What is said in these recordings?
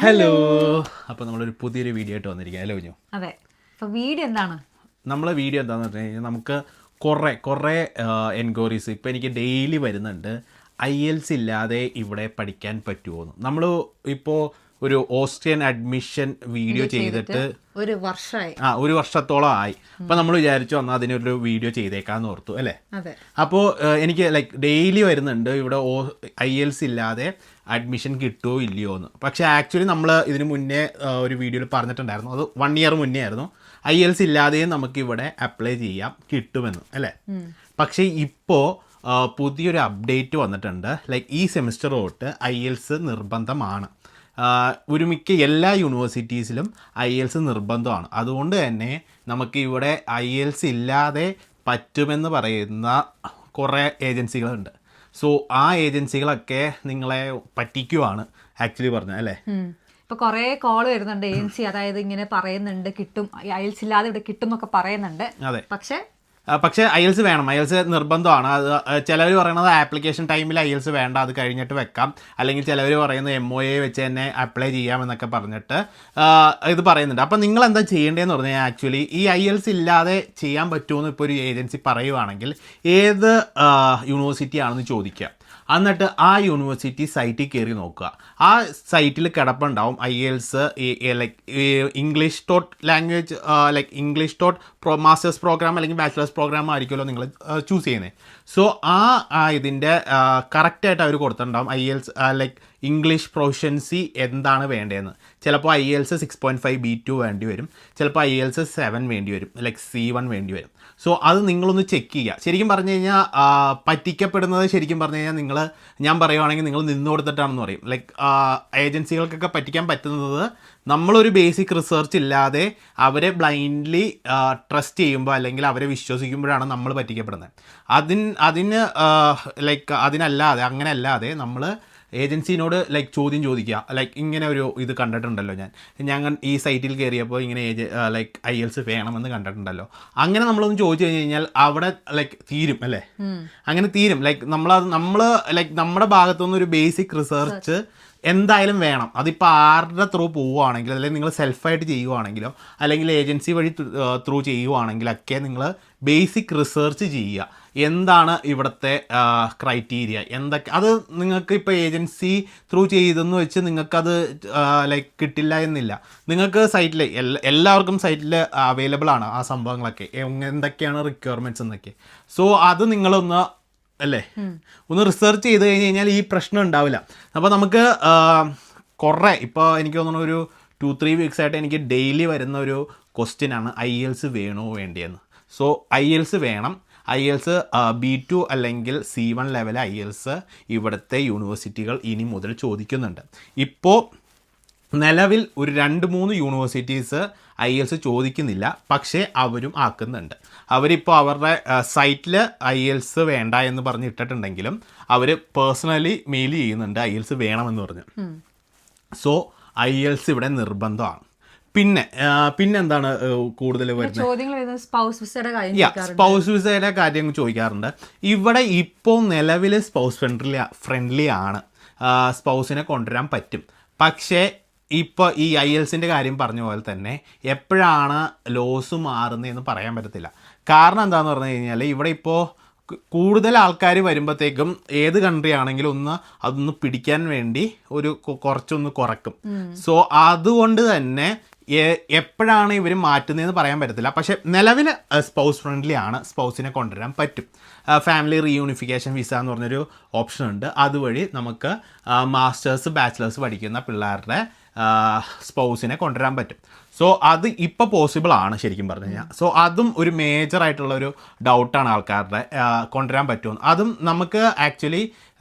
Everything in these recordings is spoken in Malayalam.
ഹലോ. അപ്പോൾ നമ്മളൊരു പുതിയൊരു വീഡിയോ ആയിട്ട് വന്നിരിക്കുക. ഹലോ കുഞ്ഞു. അതെ. അപ്പോൾ വീഡിയോ എന്താണ്? നമ്മളെ വീഡിയോ എന്താണെന്ന് പറഞ്ഞു കഴിഞ്ഞാൽ നമുക്ക് കുറേ എൻക്വയറീസ് ഇപ്പോൾ എനിക്ക് ഡെയിലി വരുന്നുണ്ട്. IELTS ഇല്ലാതെ ഇവിടെ പഠിക്കാൻ പറ്റുമോയെന്ന്. നമ്മൾ ഇപ്പോൾ ഒരു ഓസ്ട്രിയൻ അഡ്മിഷൻ വീഡിയോ ചെയ്തിട്ട് ഒരു വർഷമായി. ഒരു വർഷത്തോളം ആയി. അപ്പോൾ നമ്മൾ വിചാരിച്ചു വന്നാൽ അതിനൊരു വീഡിയോ ചെയ്തേക്കാന്ന് ഓർത്തു അല്ലേ. അതെ. അപ്പോൾ എനിക്ക് ഡെയിലി വരുന്നുണ്ട് ഇവിടെ IELTS ഇല്ലാതെ അഡ്മിഷൻ കിട്ടുമോ ഇല്ലയോ എന്ന്. പക്ഷേ ആക്ച്വലി നമ്മൾ ഇതിന് മുന്നേ ഒരു വീഡിയോയിൽ പറഞ്ഞിട്ടുണ്ടായിരുന്നു, അത് 1 ഇയർ മുന്നേ ആയിരുന്നു, IELTS ഇല്ലാതെയും നമുക്കിവിടെ അപ്ലൈ ചെയ്യാം, കിട്ടുമെന്ന് അല്ലേ. പക്ഷേ ഇപ്പോൾ പുതിയൊരു അപ്ഡേറ്റ് വന്നിട്ടുണ്ട്. ഈ സെമിസ്റ്റർ തൊട്ട് IELTS നിർബന്ധമാണ്. മിക്ക എല്ലാ യൂണിവേഴ്സിറ്റീസിലും IELTS നിർബന്ധമാണ്. അതുകൊണ്ട് തന്നെ നമുക്ക് ഇവിടെ IELTS ഇല്ലാതെ പറ്റുമെന്ന് പറയുന്ന കുറേ ഏജൻസികളുണ്ട്. സോ ആ ഏജൻസികളൊക്കെ നിങ്ങളെ പറ്റിക്കുവാണ് ആക്ച്വലി പറഞ്ഞത് അല്ലേ. ഇപ്പൊ കുറെ കോൾ വരുന്നുണ്ട് ഏജൻസി, അതായത് ഇങ്ങനെ പറയുന്നുണ്ട് കിട്ടും, IELTS ഇല്ലാതെ ഇവിടെ കിട്ടും എന്നൊക്കെ പറയുന്നുണ്ട്. അതെ. പക്ഷേ IELTS വേണം, IELTS നിർബന്ധമാണ്. അത് ചിലവർ പറയുന്നത് ആപ്ലിക്കേഷൻ ടൈമിൽ IELTS വേണ്ട, അത് കഴിഞ്ഞിട്ട് വെക്കാം. അല്ലെങ്കിൽ ചിലവർ പറയുന്നത് MOA വെച്ച് തന്നെ അപ്ലൈ ചെയ്യാമെന്നൊക്കെ പറഞ്ഞിട്ട് ഇത് പറയുന്നുണ്ട്. അപ്പം നിങ്ങൾ എന്താ ചെയ്യേണ്ടതെന്ന് പറഞ്ഞു കഴിഞ്ഞാൽ ആക്ച്വലി ഈ IELTS ഇല്ലാതെ ചെയ്യാൻ പറ്റുമെന്ന് ഇപ്പോൾ ഒരു ഏജൻസി പറയുവാണെങ്കിൽ ഏത് യൂണിവേഴ്സിറ്റി ആണെന്ന് ചോദിക്കുക. എന്നിട്ട് ആ യൂണിവേഴ്സിറ്റി സൈറ്റിൽ കയറി നോക്കുക. ആ സൈറ്റിൽ കിടപ്പുണ്ടാവും IELTS English taught language English taught masters programme അല്ലെങ്കിൽ ബാച്ചിലേഴ്സ് പ്രോഗ്രാം ആയിരിക്കുമല്ലോ നിങ്ങൾ ചൂസ് ചെയ്യുന്നത്. സോ ഇതിൻ്റെ കറക്റ്റായിട്ട് അവർ കൊടുത്തിട്ടുണ്ടാവും IELTS ഇംഗ്ലീഷ് പ്രൊഫഷൻസി എന്താണ് വേണ്ടതെന്ന്. ചിലപ്പോൾ IELTS 6.5 B2 വേണ്ടി വരും, ചിലപ്പോൾ IELTS 7 വേണ്ടി വരും, C1 വേണ്ടി വരും. സോ അത് നിങ്ങളൊന്ന് ചെക്ക് ചെയ്യുക. ശരിക്കും പറഞ്ഞു കഴിഞ്ഞാൽ പറ്റിക്കപ്പെടുന്നത് ശരിക്കും പറഞ്ഞു കഴിഞ്ഞാൽ ഞാൻ പറയുവാണെങ്കിൽ നിങ്ങൾ നിന്ന് കൊടുത്തിട്ടാണെന്ന് പറയും. ഏജൻസികൾക്കൊക്കെ പറ്റിക്കാൻ പറ്റുന്നത് നമ്മളൊരു ബേസിക് റിസർച്ച് ഇല്ലാതെ അവരെ ബ്ലൈൻഡ്ലി ട്രസ്റ്റ് ചെയ്യുമ്പോൾ അല്ലെങ്കിൽ അവരെ വിശ്വസിക്കുമ്പോഴാണ് നമ്മൾ പറ്റിക്കപ്പെടുന്നത്. അതിന് അതിനല്ലാതെ അങ്ങനെ അല്ലാതെ നമ്മൾ ഏജൻസിനോട് ചോദ്യം ചോദിക്കുക. ഇങ്ങനെ ഒരു ഇത് കണ്ടിട്ടുണ്ടല്ലോ, ഞങ്ങൾ ഈ സൈറ്റിൽ കയറിയപ്പോൾ ഇങ്ങനെ IELTS വേണമെന്ന് കണ്ടിട്ടുണ്ടല്ലോ. അങ്ങനെ നമ്മളൊന്ന് ചോദിച്ചു കഴിഞ്ഞ് കഴിഞ്ഞാൽ അവിടെ തീരും അല്ലേ. അങ്ങനെ തീരും. നമ്മൾ നമ്മുടെ ഭാഗത്തുനിന്ന് ഒരു ബേസിക് റിസർച്ച് എന്തായാലും വേണം. അതിപ്പോൾ ആരുടെ ത്രൂ പോവുകയാണെങ്കിലും അല്ലെങ്കിൽ നിങ്ങൾ സെൽഫായിട്ട് ചെയ്യുവാണെങ്കിലോ അല്ലെങ്കിൽ ഏജൻസി വഴി ത്രൂ ചെയ്യുവാണെങ്കിലൊക്കെ നിങ്ങൾ ബേസിക് റിസർച്ച് ചെയ്യുക. എന്താണ് ഇവിടുത്തെ ക്രൈറ്റീരിയ, എന്തൊക്കെ. അത് നിങ്ങൾക്ക് ഇപ്പോൾ ഏജൻസി ത്രൂ ചെയ്തെന്ന് വെച്ച് നിങ്ങൾക്കത് കിട്ടില്ല എന്നില്ല. നിങ്ങൾക്ക് സൈറ്റിൽ എല്ലാവർക്കും സൈറ്റിൽ അവൈലബിൾ ആണ് ആ സംഭവങ്ങളൊക്കെ, എന്തൊക്കെയാണ് റിക്വയർമെൻറ്റ്സ് എന്നൊക്കെ. സോ അത് നിങ്ങളൊന്ന് ഒന്ന് റിസർച്ച് ചെയ്ത് കഴിഞ്ഞ് കഴിഞ്ഞാൽ ഈ പ്രശ്നം ഉണ്ടാവില്ല. അപ്പോൾ നമുക്ക് ഇപ്പോൾ എനിക്ക് തോന്നുന്നു ഒരു 2-3 വീക്സ് ആയിട്ട് എനിക്ക് ഡെയിലി വരുന്ന ഒരു ക്വസ്റ്റ്യനാണ് IELTS വേണോ വേണ്ടിയെന്ന്. സോ IELTS വേണം. IELTS B2 അല്ലെങ്കിൽ C1 ലെവൽ IELTS ഇവിടുത്തെ യൂണിവേഴ്സിറ്റികൾ ഇനി മുതൽ ചോദിക്കുന്നുണ്ട്. ഇപ്പോൾ നിലവിൽ ഒരു 2-3 യൂണിവേഴ്സിറ്റീസ് IELTS ചോദിക്കുന്നില്ല, പക്ഷേ അവരും ആക്കുന്നുണ്ട്. അവരിപ്പോൾ അവരുടെ സൈറ്റിൽ IELTS വേണ്ട എന്ന് പറഞ്ഞ് ഇട്ടിട്ടുണ്ടെങ്കിലും അവർ പേഴ്സണലി മെയിൽ ചെയ്യുന്നുണ്ട് IELTS വേണമെന്ന് പറഞ്ഞ്. സോ IELTS ഇവിടെ നിർബന്ധമാണ്. പിന്നെന്താണ് കൂടുതൽ വരുന്നത്? സ്പൗസ് വിസയുടെ കാര്യം ചോദിക്കാറുണ്ട്. ഇവിടെ ഇപ്പോൾ നിലവിൽ സ്പൗസ് ഫ്രണ്ട്ലി ആണ്, സ്പൗസിനെ കൊണ്ടുവരാൻ പറ്റും. പക്ഷേ ഇപ്പോൾ ഈ IELTSൻ്റെ കാര്യം പറഞ്ഞ പോലെ തന്നെ എപ്പോഴാണ് ലോസ് മാറുന്നതെന്ന് പറയാൻ പറ്റത്തില്ല. കാരണം എന്താണെന്ന് പറഞ്ഞു കഴിഞ്ഞാൽ ഇവിടെ ഇപ്പോൾ കൂടുതൽ ആൾക്കാർ വരുമ്പോഴത്തേക്കും ഏത് കൺട്രി ആണെങ്കിലും അതൊന്ന് പിടിക്കാൻ വേണ്ടി കുറച്ചൊന്ന് കുറക്കും. സോ അതുകൊണ്ട് തന്നെ എപ്പോഴാണ് ഇവർ മാറ്റുന്നതെന്ന് പറയാൻ പറ്റത്തില്ല. പക്ഷേ നിലവിൽ സ്പൗസ് ഫ്രണ്ട്ലി ആണ്, സ്പൗസിനെ കൊണ്ടുവരാൻ പറ്റും. ഫാമിലി റീയൂണിഫിക്കേഷൻ വിസ എന്ന് പറഞ്ഞൊരു ഓപ്ഷൻ ഉണ്ട്. അതുവഴി നമുക്ക് മാസ്റ്റേഴ്സ് ബാച്ചിലേഴ്സ് പഠിക്കുന്ന പിള്ളേരുടെ സ്പൗസിനെ കൊണ്ടുവരാൻ പറ്റും. സോ അത് ഇപ്പോൾ പോസിബിൾ ആണ് ശരിക്കും പറഞ്ഞു കഴിഞ്ഞാൽ. സോ അതും ഒരു മേജറായിട്ടുള്ളൊരു ഡൗട്ടാണ് ആൾക്കാരുടെ, കൊണ്ടുവരാൻ പറ്റുമെന്ന്. അതും നമുക്ക് ആക്ച്വലി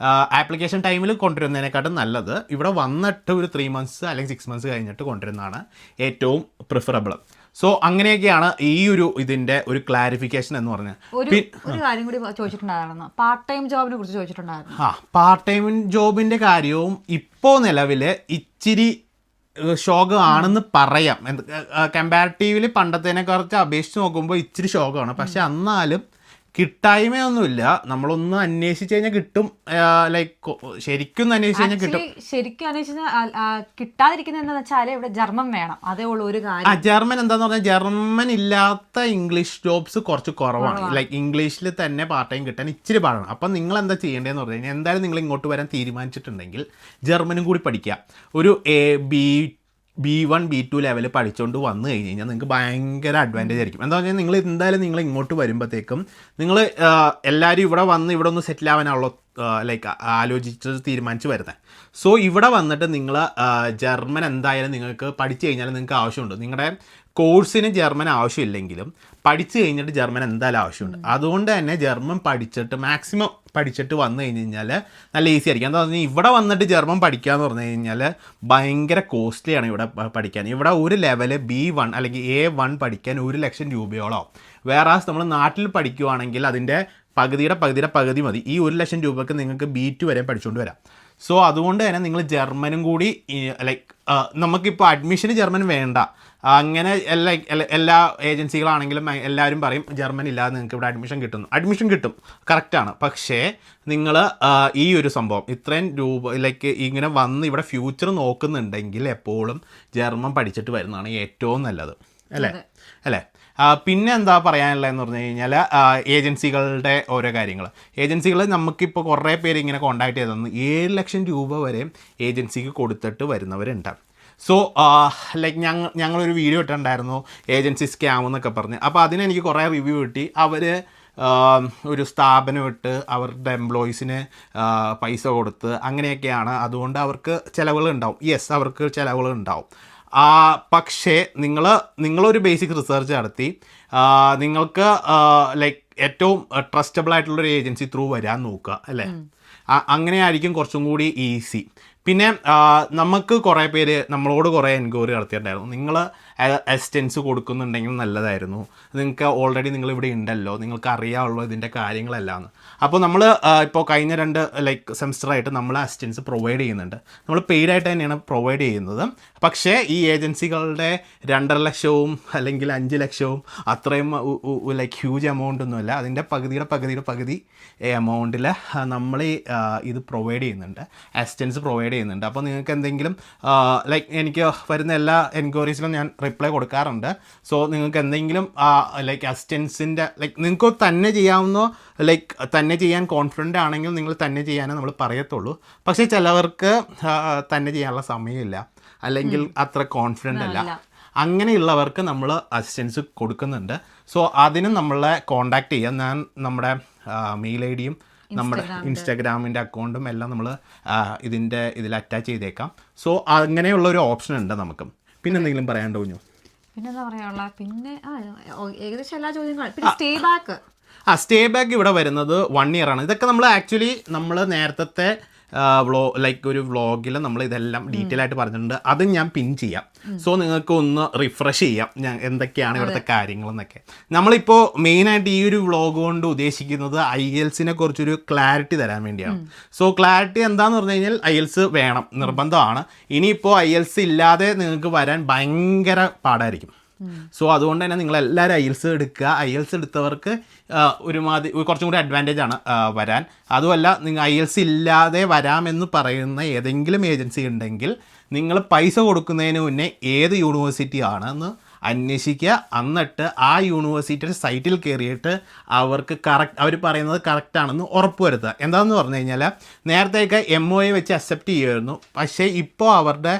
ആപ്ലിക്കേഷൻ ടൈമിൽ കൊണ്ടുവരുന്നതിനെക്കാട്ടും നല്ലത് ഇവിടെ വന്നിട്ട് ഒരു 3 months അല്ലെങ്കിൽ 6 months കഴിഞ്ഞിട്ട് കൊണ്ടുവരുന്നതാണ് ഏറ്റവും പ്രിഫറബിൾ. സോ അങ്ങനെയൊക്കെയാണ് ഈ ഇതിന്റെ ഒരു ക്ലാരിഫിക്കേഷൻ എന്ന് പറഞ്ഞാൽ. ഒരു കാര്യം കൂടി ചോദിച്ചിട്ടുണ്ടായിരുന്നു, പാർട്ട് ടൈം ജോബിനെ കുറിച്ച് ചോദിച്ചിട്ടുണ്ടായിരുന്നു. പാർട്ട് ടൈം ജോബിന്റെ കാര്യവും ഇപ്പോൾ നിലവിൽ ഇച്ചിരി ശോകമാണെന്ന് പറയാം. കമ്പാരിറ്റീവ്ലി പണ്ടത്തേനെ കുറച്ച് അപേക്ഷിച്ച് നോക്കുമ്പോൾ ഇച്ചിരി ശോകമാണ്. പക്ഷെ എന്നാലും കിട്ടായ്മയൊന്നുമില്ല, നമ്മളൊന്ന് അന്വേഷിച്ച് കഴിഞ്ഞാൽ കിട്ടും. ലൈക്ക് ശരിക്കും ഒന്ന് അന്വേഷിച്ച് കഴിഞ്ഞാൽ കിട്ടും. ശരിക്കും അന്വേഷിച്ചാൽ കിട്ടാതിരിക്കുന്നത് എന്താണെന്ന് വെച്ചാൽ ഇവിടെ ജർമ്മൻ വേണം, അതേ ഉള്ളൂ ഒരു കാര്യം. ജർമ്മൻ എന്താന്ന് പറഞ്ഞാൽ ജർമ്മൻ ഇല്ലാത്ത ഇംഗ്ലീഷ് ജോബ്സ് കുറച്ച് കുറവാണ്. ലൈക്ക് ഇംഗ്ലീഷിൽ തന്നെ പാർട്ട് ടൈം കിട്ടാൻ ഇച്ചിരി പാടാണ്. അപ്പം നിങ്ങൾ എന്താ ചെയ്യേണ്ടതെന്ന് പറഞ്ഞു കഴിഞ്ഞാൽ, എന്തായാലും നിങ്ങൾ ഇങ്ങോട്ട് വരാൻ തീരുമാനിച്ചിട്ടുണ്ടെങ്കിൽ ജർമ്മനും കൂടി പഠിക്കുക. ഒരു B1 B2 ലെവൽ പഠിച്ചുകൊണ്ട് വന്നു കഴിഞ്ഞ് കഴിഞ്ഞാൽ നിങ്ങൾക്ക് ഭയങ്കര അഡ്വാൻറ്റേജ് ആയിരിക്കും. എന്താ പറഞ്ഞാൽ നിങ്ങൾ എന്തായാലും നിങ്ങൾ ഇങ്ങോട്ട് വരുമ്പോഴത്തേക്കും നിങ്ങൾ എല്ലാവരും ഇവിടെ വന്ന് ഇവിടെ ഒന്ന് സെറ്റിൽ ആവാനുള്ള ലൈക്ക് ആലോചിച്ച് തീരുമാനിച്ച് വരുന്നത്. സോ ഇവിടെ വന്നിട്ട് നിങ്ങൾ ജർമ്മൻ എന്തായാലും നിങ്ങൾക്ക് പഠിച്ചു കഴിഞ്ഞാൽ നിങ്ങൾക്ക് ആവശ്യമുണ്ട്. നിങ്ങളുടെ കോഴ്സിന് ജർമ്മൻ ആവശ്യമില്ലെങ്കിലും പഠിച്ചു കഴിഞ്ഞിട്ട് ജർമ്മൻ എന്തായാലും ആവശ്യമുണ്ട്. അതുകൊണ്ട് തന്നെ ജർമ്മൻ പഠിച്ചിട്ട് മാക്സിമം പഠിച്ചിട്ട് വന്നു കഴിഞ്ഞ് കഴിഞ്ഞാൽ നല്ല ഈസി ആയിരിക്കും. എന്താ പറഞ്ഞാൽ ഇവിടെ വന്നിട്ട് ജർമ്മൻ പഠിക്കുക എന്ന് പറഞ്ഞു കഴിഞ്ഞാൽ ഭയങ്കര കോസ്റ്റ്ലിയാണ് ഇവിടെ പഠിക്കാൻ. ഇവിടെ ഒരു ലെവല് B1 അല്ലെങ്കിൽ A1 പഠിക്കാൻ 1 ലക്ഷം രൂപയോളം. വേറെ നമ്മൾ നാട്ടിൽ പഠിക്കുവാണെങ്കിൽ അതിൻ്റെ പകുതി മതി. ഈ 1 ലക്ഷം രൂപയ്ക്ക് നിങ്ങൾക്ക് B2 വരെ പഠിച്ചുകൊണ്ട് വരാം. സോ അതുകൊണ്ട് തന്നെ നിങ്ങൾ ജർമ്മനും കൂടി ലൈക്ക് നമുക്കിപ്പോൾ അഡ്മിഷന് ജർമ്മൻ വേണ്ട, അങ്ങനെ എല്ലാ ഏജൻസികളാണെങ്കിലും എല്ലാവരും പറയും ജർമ്മൻ ഇല്ലാതെ നിങ്ങൾക്ക് ഇവിടെ അഡ്മിഷൻ കിട്ടും, കറക്റ്റാണ്. പക്ഷേ നിങ്ങൾ ഈ ഒരു സംഭവം ഇത്രയും രൂപ ലൈക്ക് ഇങ്ങനെ വന്ന് ഇവിടെ ഫ്യൂച്ചർ നോക്കുന്നുണ്ടെങ്കിൽ എപ്പോഴും ജർമ്മൻ പഠിച്ചിട്ട് വരുന്നതാണ് ഏറ്റവും നല്ലത്, അല്ലേ? പിന്നെ എന്താ പറയാനുള്ളതെന്ന് പറഞ്ഞു കഴിഞ്ഞാൽ ഏജൻസികളുടെ ഓരോ കാര്യങ്ങൾ. ഏജൻസികൾ നമുക്കിപ്പോൾ കുറേ പേര് ഇങ്ങനെ കോൺടാക്ട് ചെയ്തു 7 ലക്ഷം രൂപ വരെ ഏജൻസിക്ക് കൊടുത്തിട്ട് വരുന്നവരുണ്ട്. സോ ലൈക്ക് ഞങ്ങളൊരു വീഡിയോ ഇട്ടിട്ടുണ്ടായിരുന്നു ഏജൻസി സ്കാം എന്നൊക്കെ പറഞ്ഞ്. അപ്പോൾ അതിനെനിക്ക് കുറേ റിവ്യൂ കിട്ടി. അവർ ഒരു സ്ഥാപനം ഇട്ട് അവരുടെ എംപ്ലോയീസിന് പൈസ കൊടുത്ത് അങ്ങനെയൊക്കെയാണ്. അതുകൊണ്ട് അവർക്ക് ചിലവുകളുണ്ടാവും. അവർക്ക് ചിലവുകളുണ്ടാവും. പക്ഷേ നിങ്ങളൊരു ബേസിക് റിസർച്ച് നടത്തി നിങ്ങൾക്ക് ലൈക്ക് ഏറ്റവും ട്രസ്റ്റബിൾ ആയിട്ടുള്ളൊരു ഏജൻസി ത്രൂ വരാൻ നോക്കുക, അല്ലേ? അങ്ങനെയായിരിക്കും കുറച്ചും കൂടി ഈസി. പിന്നെ നമുക്ക് കുറേ പേര് നമ്മളോട് കുറേ എൻക്വയറി നടത്തിയിട്ടുണ്ടായിരുന്നു. നിങ്ങൾ അസിസ്റ്റൻസ് കൊടുക്കുന്നുണ്ടെങ്കിൽ നല്ലതായിരുന്നു, നിങ്ങൾക്ക് ഓൾറെഡി നിങ്ങളിവിടെ ഉണ്ടല്ലോ, നിങ്ങൾക്ക് അറിയാമുള്ളൂ ഇതിൻ്റെ കാര്യങ്ങളെല്ലാം. അപ്പോൾ നമ്മൾ ഇപ്പോൾ കഴിഞ്ഞ 2 ലൈക്ക് സെമിസ്റ്ററായിട്ട് നമ്മൾ അസിസ്റ്റൻസ് പ്രൊവൈഡ് ചെയ്യുന്നുണ്ട്. നമ്മൾ പെയ്ഡായിട്ട് തന്നെയാണ് പ്രൊവൈഡ് ചെയ്യുന്നത്. പക്ഷേ ഈ ഏജൻസികളുടെ 2.5 ലക്ഷവും അല്ലെങ്കിൽ 5 ലക്ഷവും അത്രയും ലൈക്ക് ഹ്യൂജ് എമൗണ്ട് ഒന്നുമല്ല. അതിൻ്റെ പകുതി എമൗണ്ടിൽ നമ്മൾ ഇത് പ്രൊവൈഡ് ചെയ്യുന്നുണ്ട്, അസിസ്റ്റൻസ് പ്രൊവൈഡ് ചെയ്യുന്നുണ്ട്. അപ്പോൾ നിങ്ങൾക്ക് എന്തെങ്കിലും ലൈക്ക് എനിക്ക് വരുന്ന എല്ലാ എൻക്വയറീസിലും ഞാൻ റിപ്ലൈ കൊടുക്കാറുണ്ട്. സോ നിങ്ങൾക്ക് എന്തെങ്കിലും ലൈക്ക് അസിസ്റ്റൻസിൻ്റെ ലൈക്ക് നിങ്ങൾക്ക് തന്നെ ചെയ്യാവുന്ന ലൈക്ക് തന്നെ ചെയ്യാൻ കോൺഫിഡൻ്റ് ആണെങ്കിൽ നിങ്ങൾ തന്നെ ചെയ്യാനേ നമ്മൾ പറയത്തുള്ളൂ. പക്ഷേ ചിലവർക്ക് തന്നെ ചെയ്യാനുള്ള സമയമില്ല, അല്ലെങ്കിൽ അത്ര കോൺഫിഡൻ്റ് അല്ല. അങ്ങനെയുള്ളവർക്ക് നമ്മൾ അസിസ്റ്റൻസ് കൊടുക്കുന്നുണ്ട്. സോ അതിനും നമ്മളെ കോൺടാക്റ്റ് ചെയ്യാം. ഞാൻ നമ്മുടെ മെയിൽ ഐ ഡിയും നമ്മുടെ ഇൻസ്റ്റാഗ്രാമിൻ്റെ അക്കൗണ്ടും എല്ലാം നമ്മൾ ഇതിൽ അറ്റാച്ച് ചെയ്തേക്കാം. സോ അങ്ങനെയുള്ളൊരു ഓപ്ഷൻ ഉണ്ട് നമുക്ക്. പിന്നെ എന്തെങ്കിലും പറയാൻ തോന്നുന്നു? പിന്നെന്താ പറയാനുള്ള, പിന്നെ ഏകദേശം എല്ലാ ചോദ്യങ്ങളും. പിന്നെ സ്റ്റേ ബാക്ക് ഇവിടെ വരുന്നത് 1 year ആണ്. ഇതൊക്കെ നമ്മൾ ആക്ച്വലി നമ്മൾ നേരത്തെ ലൈക്ക് ഒരു വ്ളോഗിൽ നമ്മൾ ഇതെല്ലാം ഡീറ്റെയിൽ ആയിട്ട് പറഞ്ഞിട്ടുണ്ട്. അത് ഞാൻ പിൻ ചെയ്യാം. സോ നിങ്ങൾക്ക് ഒന്ന് റിഫ്രഷ് ചെയ്യാം എന്തൊക്കെയാണ് ഇവിടുത്തെ കാര്യങ്ങളെന്നൊക്കെ. നമ്മളിപ്പോൾ മെയിനായിട്ട് ഈ ഒരു വ്ളോഗ് കൊണ്ട് ഉദ്ദേശിക്കുന്നത് IELTS-നെ കുറിച്ചൊരു ക്ലാരിറ്റി തരാൻ വേണ്ടിയാണ്. സോ ക്ലാരിറ്റി എന്താണെന്ന് പറഞ്ഞു കഴിഞ്ഞാൽ IELTS വേണം, നിർബന്ധമാണ്. ഇനിയിപ്പോൾ IELTS ഇല്ലാതെ നിങ്ങൾക്ക് വരാൻ ഭയങ്കര പാടായിരിക്കും. സോ അതുകൊണ്ട് തന്നെ നിങ്ങളെല്ലാവരും IELTS എടുക്കുക. IELTS എടുത്തവർക്ക് കുറച്ചും കൂടി അഡ്വാൻറ്റേജ് ആണ് വരാൻ. അതുമല്ല, നിങ്ങൾ IELTS ഇല്ലാതെ വരാമെന്ന് പറയുന്ന ഏതെങ്കിലും ഏജൻസി ഉണ്ടെങ്കിൽ നിങ്ങൾ പൈസ കൊടുക്കുന്നതിന് മുന്നേ ഏത് യൂണിവേഴ്സിറ്റി ആണെന്ന് അന്വേഷിക്കുക. എന്നിട്ട് ആ യൂണിവേഴ്സിറ്റിയുടെ സൈറ്റിൽ കയറിയിട്ട് അവർ പറയുന്നത് കറക്റ്റാണെന്ന് ഉറപ്പ് വരുത്തുക. എന്താണെന്ന് പറഞ്ഞു കഴിഞ്ഞാൽ നേരത്തെയൊക്കെ MOA വെച്ച് അക്സെപ്റ്റ് ചെയ്യുമായിരുന്നു. പക്ഷേ ഇപ്പോൾ അവരുടെ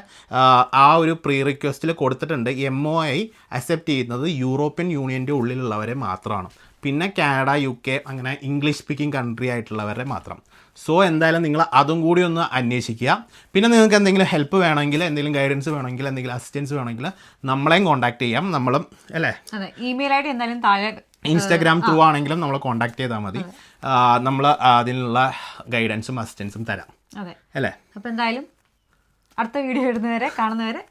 ആ ഒരു പ്രീ റിക്വസ്റ്റിൽ കൊടുത്തിട്ടുണ്ട് MOA അക്സെപ്റ്റ് ചെയ്യുന്നത് യൂറോപ്യൻ യൂണിയൻ്റെ ഉള്ളിലുള്ളവരെ മാത്രമാണ്. പിന്നെ കാനഡ, UK അങ്ങനെ ഇംഗ്ലീഷ് സ്പീക്കിംഗ് കൺട്രി ആയിട്ടുള്ളവരെ മാത്രം. സോ എന്തായാലും നിങ്ങൾ അതും കൂടി ഒന്ന് അന്വേഷിക്കുക. പിന്നെ നിങ്ങൾക്ക് എന്തെങ്കിലും ഹെൽപ്പ് വേണമെങ്കിൽ, എന്തെങ്കിലും ഗൈഡൻസ് വേണമെങ്കിൽ, എന്തെങ്കിലും അസിസ്റ്റൻസ് വേണമെങ്കിൽ നമ്മളെയും കോൺടാക്ട് ചെയ്യാം. നമ്മളും അല്ലേ, ഇമെയിൽ ഐ ഡി എന്തായാലും താഴെ ഇൻസ്റ്റാഗ്രാം ത്രൂ ആണെങ്കിലും നമ്മൾ കോൺടാക്ട് ചെയ്താൽ മതി. നമ്മൾ അതിനുള്ള ഗൈഡൻസും അസിസ്റ്റൻസും തരാം, അല്ലേ? അപ്പോൾ എന്തായാലും അടുത്ത വീഡിയോ ഇടുന്നവരെ കാണുന്നവരെ